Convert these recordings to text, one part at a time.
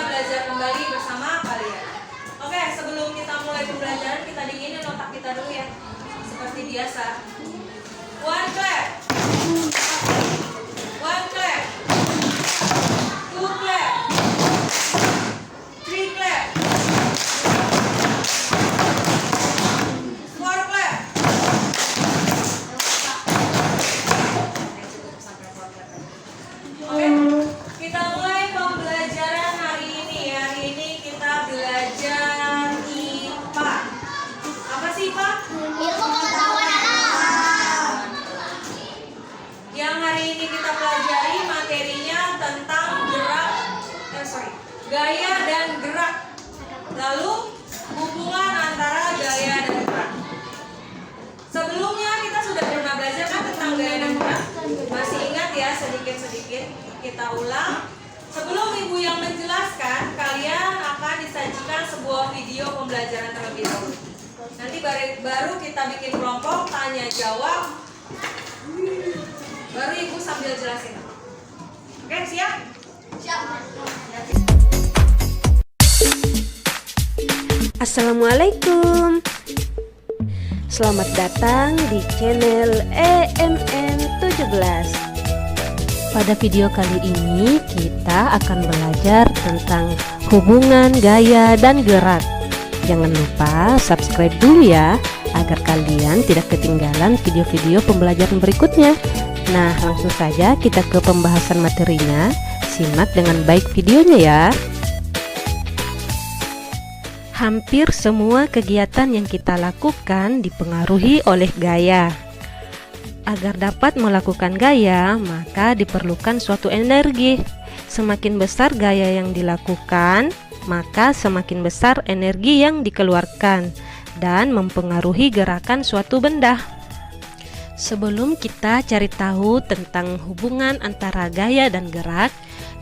belajar kembali bersama kalian. Oke, sebelum kita mulai pembelajaran, kita dinginin otak kita dulu ya. Seperti biasa. One clap. One clap. Two clap. Three clap. Four clap. Oke, kita mulai pembelajaran hari ini ya. Hari ini kita belajar IPA. Apa sih IPA? Ilmu pengetahuan alam. Yang hari ini kita pelajari materinya tentang gaya dan gerak. Lalu hubungan antara gaya dan gerak. Sebelumnya kita sudah pernah belajar kan tentang gaya dan gerak? Masih ingat ya sedikit-sedikit? Kita ulang. Sebelum ibu yang menjelaskan, kalian akan disajikan sebuah video pembelajaran terlebih dahulu. Nanti baru kita bikin kelompok tanya jawab. Baru ibu sambil jelasin. Oke, siap? Siap. Assalamualaikum. Selamat datang di channel EMN 17. Pada video kali ini kita akan belajar tentang hubungan gaya dan gerak. Jangan lupa subscribe dulu ya, agar kalian tidak ketinggalan video-video pembelajaran berikutnya. Nah, langsung saja kita ke pembahasan materinya. Simak dengan baik videonya ya. Hampir semua kegiatan yang kita lakukan dipengaruhi oleh gaya. Agar dapat melakukan gaya, maka diperlukan suatu energi. Semakin besar gaya yang dilakukan, maka semakin besar energi yang dikeluarkan dan mempengaruhi gerakan suatu benda. Sebelum kita cari tahu tentang hubungan antara gaya dan gerak,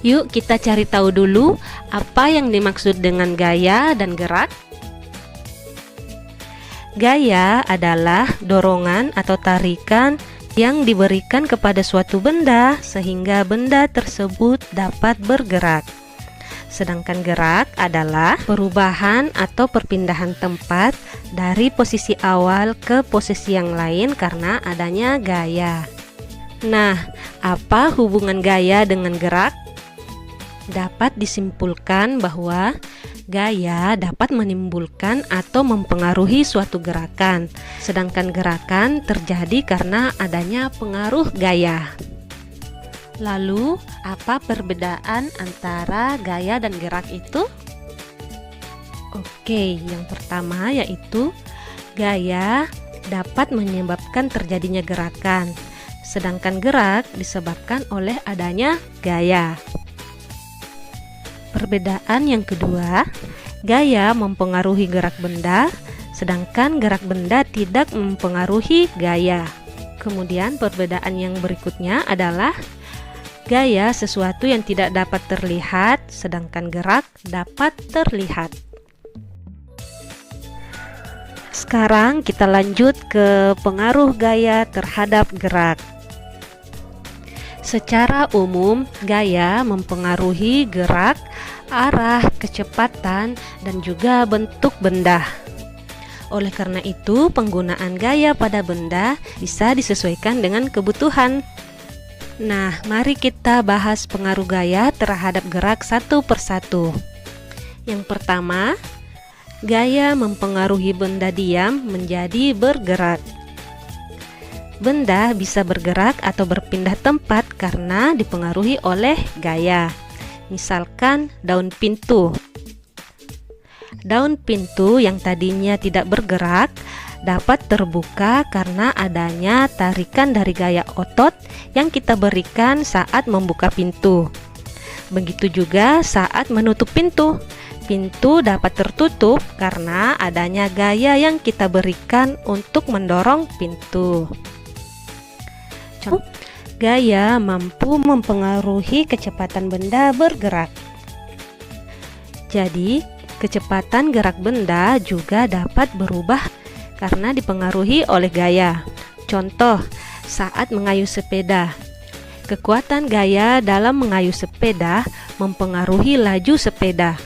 yuk kita cari tahu dulu apa yang dimaksud dengan gaya dan gerak. Gaya adalah dorongan atau tarikan yang diberikan kepada suatu benda sehingga benda tersebut dapat bergerak. Sedangkan gerak adalah perubahan atau perpindahan tempat dari posisi awal ke posisi yang lain karena adanya gaya. Nah, apa hubungan gaya dengan gerak? Dapat disimpulkan bahwa gaya dapat menimbulkan atau mempengaruhi suatu gerakan, sedangkan gerakan terjadi karena adanya pengaruh gaya. Lalu, apa perbedaan antara gaya dan gerak itu? Oke, yang pertama yaitu gaya dapat menyebabkan terjadinya gerakan, sedangkan gerak disebabkan oleh adanya gaya. Perbedaan yang kedua, gaya mempengaruhi gerak benda, sedangkan gerak benda tidak mempengaruhi gaya. Kemudian perbedaan yang berikutnya adalah gaya sesuatu yang tidak dapat terlihat, sedangkan gerak dapat terlihat. Sekarang kita lanjut ke pengaruh gaya terhadap gerak. Secara umum, gaya mempengaruhi gerak, arah, kecepatan, dan juga bentuk benda. Oleh karena itu, penggunaan gaya pada benda bisa disesuaikan dengan kebutuhan. Nah, mari kita bahas pengaruh gaya terhadap gerak satu persatu. Yang pertama, gaya mempengaruhi benda diam menjadi bergerak. Benda bisa bergerak atau berpindah tempat karena dipengaruhi oleh gaya. Misalkan daun pintu. Daun pintu yang tadinya tidak bergerak dapat terbuka karena adanya tarikan dari gaya otot yang kita berikan saat membuka pintu. Begitu juga saat menutup pintu. Pintu dapat tertutup karena adanya gaya yang kita berikan untuk mendorong pintu. Gaya mampu mempengaruhi kecepatan benda bergerak. Jadi, kecepatan gerak benda juga dapat berubah karena dipengaruhi oleh gaya. Contoh, saat mengayuh sepeda. Kekuatan gaya dalam mengayuh sepeda mempengaruhi laju sepeda.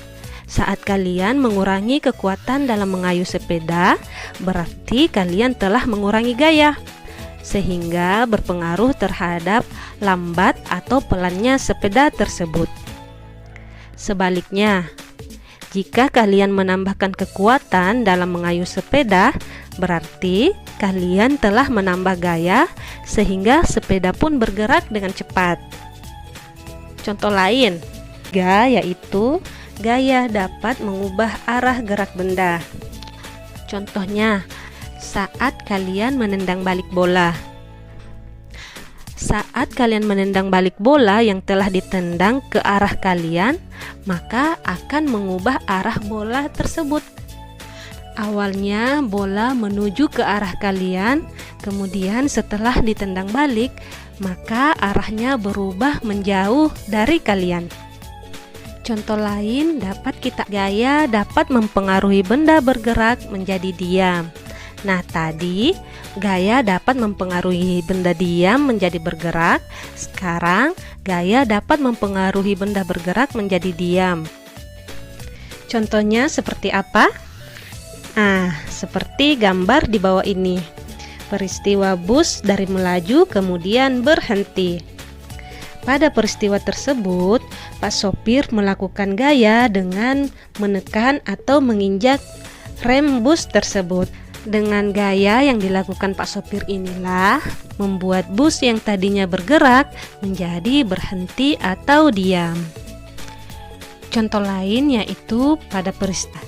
Saat kalian mengurangi kekuatan dalam mengayuh sepeda, berarti kalian telah mengurangi gaya, sehingga berpengaruh terhadap lambat atau pelannya sepeda tersebut. Sebaliknya, jika kalian menambahkan kekuatan dalam mengayuh sepeda, berarti kalian telah menambah gaya sehingga sepeda pun bergerak dengan cepat. Contoh lain, yaitu gaya dapat mengubah arah gerak benda. Contohnya, saat kalian menendang balik bola. Saat kalian menendang balik bola yang telah ditendang ke arah kalian, maka akan mengubah arah bola tersebut. Awalnya bola menuju ke arah kalian, kemudian setelah ditendang balik, maka arahnya berubah menjauh dari kalian. Contoh lain gaya dapat mempengaruhi benda bergerak menjadi diam. Nah, tadi gaya dapat mempengaruhi benda diam menjadi bergerak. Sekarang gaya dapat mempengaruhi benda bergerak menjadi diam. Contohnya seperti apa? Seperti gambar di bawah ini. Peristiwa bus dari melaju kemudian berhenti. Pada peristiwa tersebut, Pak sopir melakukan gaya dengan menekan atau menginjak rem bus tersebut. Dengan gaya yang dilakukan Pak sopir inilah membuat bus yang tadinya bergerak menjadi berhenti atau diam. Contoh lain yaitu pada peristiwa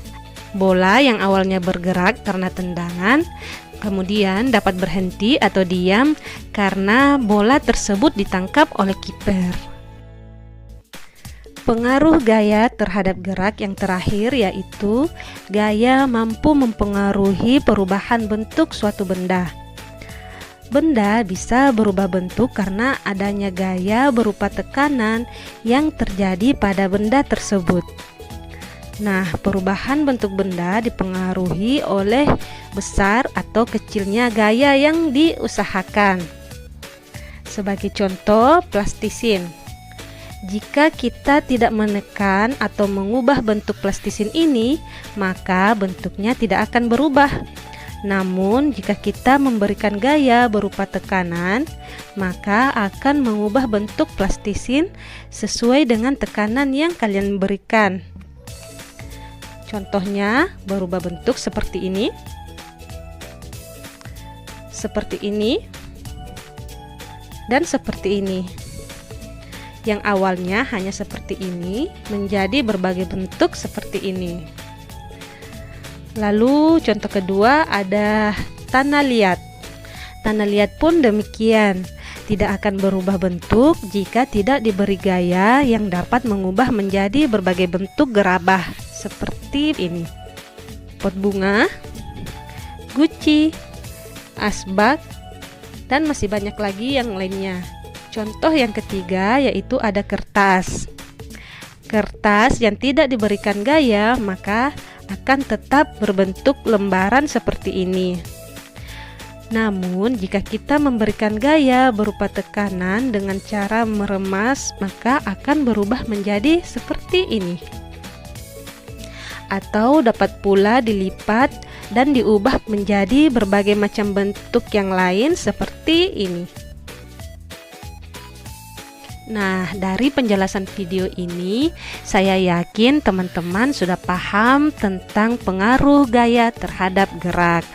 bola yang awalnya bergerak karena tendangan, kemudian dapat berhenti atau diam karena bola tersebut ditangkap oleh kiper. Pengaruh gaya terhadap gerak yang terakhir yaitu gaya mampu mempengaruhi perubahan bentuk suatu benda. Benda bisa berubah bentuk karena adanya gaya berupa tekanan yang terjadi pada benda tersebut. Nah, perubahan bentuk benda dipengaruhi oleh besar atau kecilnya gaya yang diusahakan. Sebagai contoh, plastisin. Jika kita tidak menekan atau mengubah bentuk plastisin ini, maka bentuknya tidak akan berubah. Namun, jika kita memberikan gaya berupa tekanan, maka akan mengubah bentuk plastisin sesuai dengan tekanan yang kalian berikan. Contohnya berubah bentuk seperti ini, dan seperti ini. Yang awalnya hanya seperti ini menjadi berbagai bentuk seperti ini. Lalu contoh kedua ada tanah liat. Tanah liat pun demikian, tidak akan berubah bentuk jika tidak diberi gaya yang dapat mengubah menjadi berbagai bentuk gerabah seperti ini. Pot bunga, guci, asbak, dan masih banyak lagi yang lainnya. Contoh yang ketiga yaitu ada kertas. Kertas yang tidak diberikan gaya maka akan tetap berbentuk lembaran seperti ini. Namun jika kita memberikan gaya berupa tekanan dengan cara meremas, maka akan berubah menjadi seperti ini. Atau dapat pula dilipat dan diubah menjadi berbagai macam bentuk yang lain seperti ini. Nah, dari penjelasan video ini, saya yakin teman-teman sudah paham tentang pengaruh gaya terhadap gerak.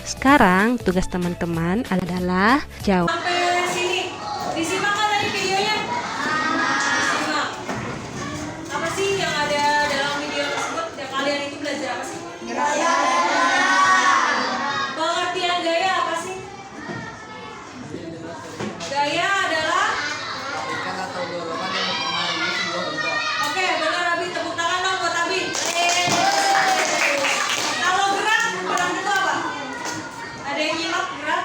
Sekarang tugas teman-teman adalah jawab. Sampai sini, disimak kan tadi videonya? Disimak. Apa sih yang ada dalam video tersebut? Ya, kalian itu belajar apa sih? Gaya. Pengertian gaya apa sih? Gaya adalah atau dorongan yang mempengaruhi sebuah benda. Oke, benar Abi. Tepuk tangan dong buat Abi. Kalau gerak itu apa? Ada yang nyimak gerak?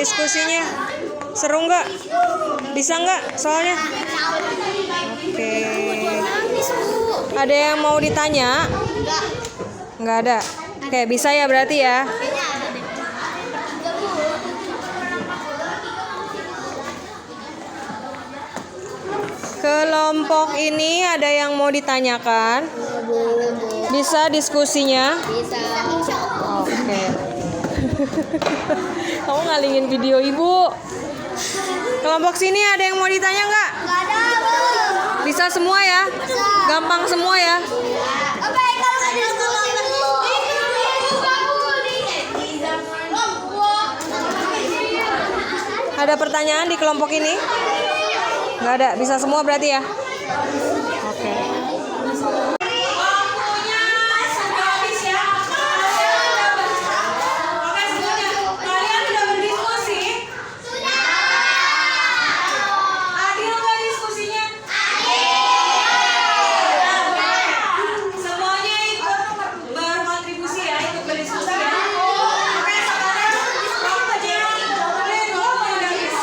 diskusinya? Seru nggak? Bisa nggak soalnya? Oke. Ada yang mau ditanya? Nggak ada. Oke, bisa ya berarti ya. Kelompok ini ada yang mau ditanyakan? Bisa diskusinya? Bisa. Insya Allah. Oke. Kamu ngalingin video ibu. Kelompok sini ada yang mau ditanya nggak? Nggak ada, Bu. Bisa semua ya? Gampang semua ya? Oke, kalau nggak ada Ada pertanyaan di kelompok ini? Nggak ada, bisa semua berarti ya? Oke. Waktunya sudah habis ya. Oke semuanya, kalian udah berdiskusi? Sudah. Adil nggak diskusinya? Semuanya ikut berkontribusi ya, ikut berdiskusi ya. Oke, sekarang waktunya Leno menangis.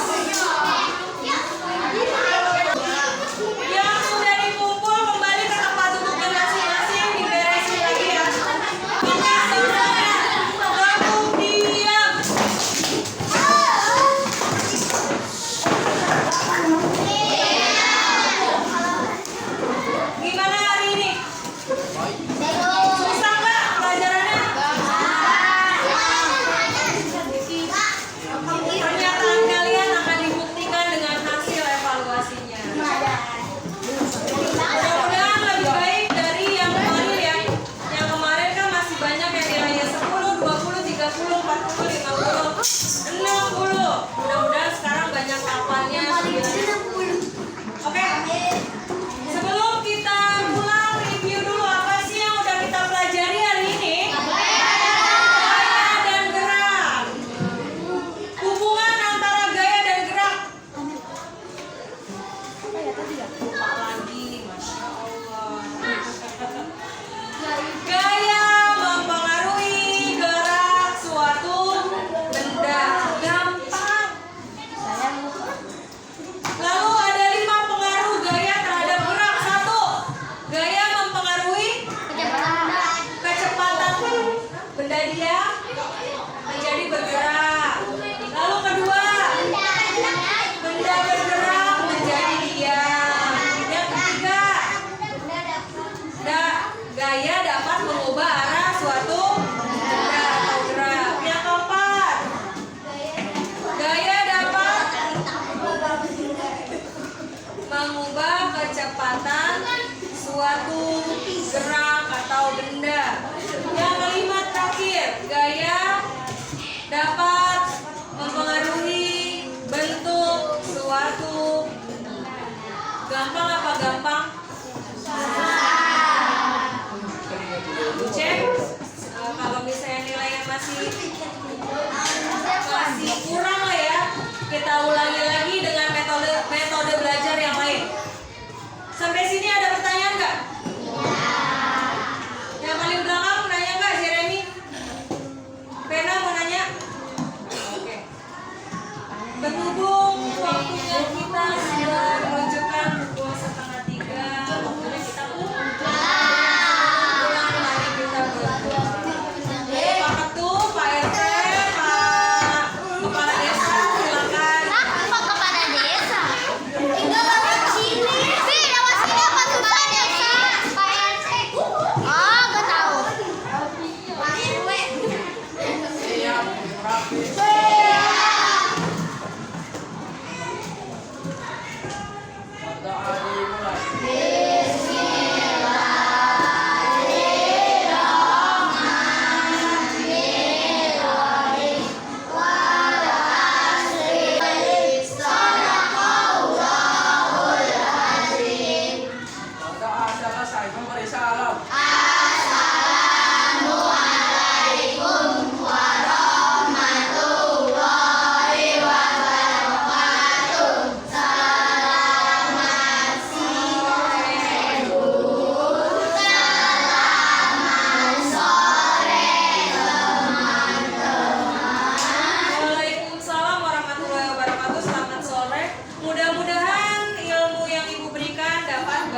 Yang sudah dikumpul kembali ke tempat duduknya masing-masing, diberesin lagi ya. Oke, semuanya gabung diam. Gimana hari ini? Susah nggak pelajarannya? Pernyataan kalian akan dibuktikan dengan hasil evaluasinya. Mudah-mudahan lebih baik dari yang kemarin ya. Yang kemarin kan masih banyak yang nilainya 10, 20, 30, 40, 50, 60. Mudah-mudahan sekarang banyak 8-nya, 9-nya. Oke. Sebelum kita pulang, review dulu apa sih yang udah kita pelajari hari ini? Gaya dan gerak. Hubungan antara gaya dan gerak. Lupa lagi, Masya Allah. Gaya mempengaruhi gerak suatu benda. Gampang. Lalu ada 5 pengaruh gaya terhadap gerak. 1. Gaya mempengaruhi kecepatan benda dia menjadi bergerak. Lalu kedua, benda bergerak menjadi diam. Yang ketiga, gaya dapat mengubah arah suatu benda atau gerak. Yang keempat, gaya dapat mengubah kecepatan suatu gerak atau benda. Yang kelima terakhir, gaya dapat mempengaruhi bentuk suatu. Gampang apa gampang? Cek. Kalau misalnya nilainya masih kurang lah ya, kita ulangi lagi dengan metode belajar yang lain. Sampai sini ada pertanyaan nggak? Yang paling belakang nanya nggak, Jeremy? Pena mau nanya? Oke. Berhubung waktunya kita sudah menunjukkan pukul 2:30, waktunya kita pulang. Mari kita berdoa. Pak Ketua, Pak RT, Pak Kepala Desa, silakan. Pak Kepala Desa. Tinggal lewat sini. Lewat sini apa Kepala Desa? Pak RT. Oh, nggak tahu. Pak RW. Siap, rapi. Doa dimulai. Doa selesai memberi salam.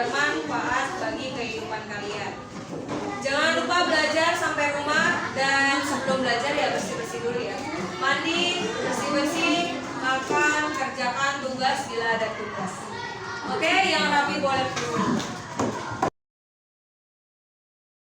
bermanfaat bagi kehidupan kalian. Jangan lupa belajar sampai rumah, dan sebelum belajar ya bersih-bersih dulu ya. Mandi, bersih-bersih, makan, kerjakan tugas bila ada tugas. Oke, yang rapi boleh pulang.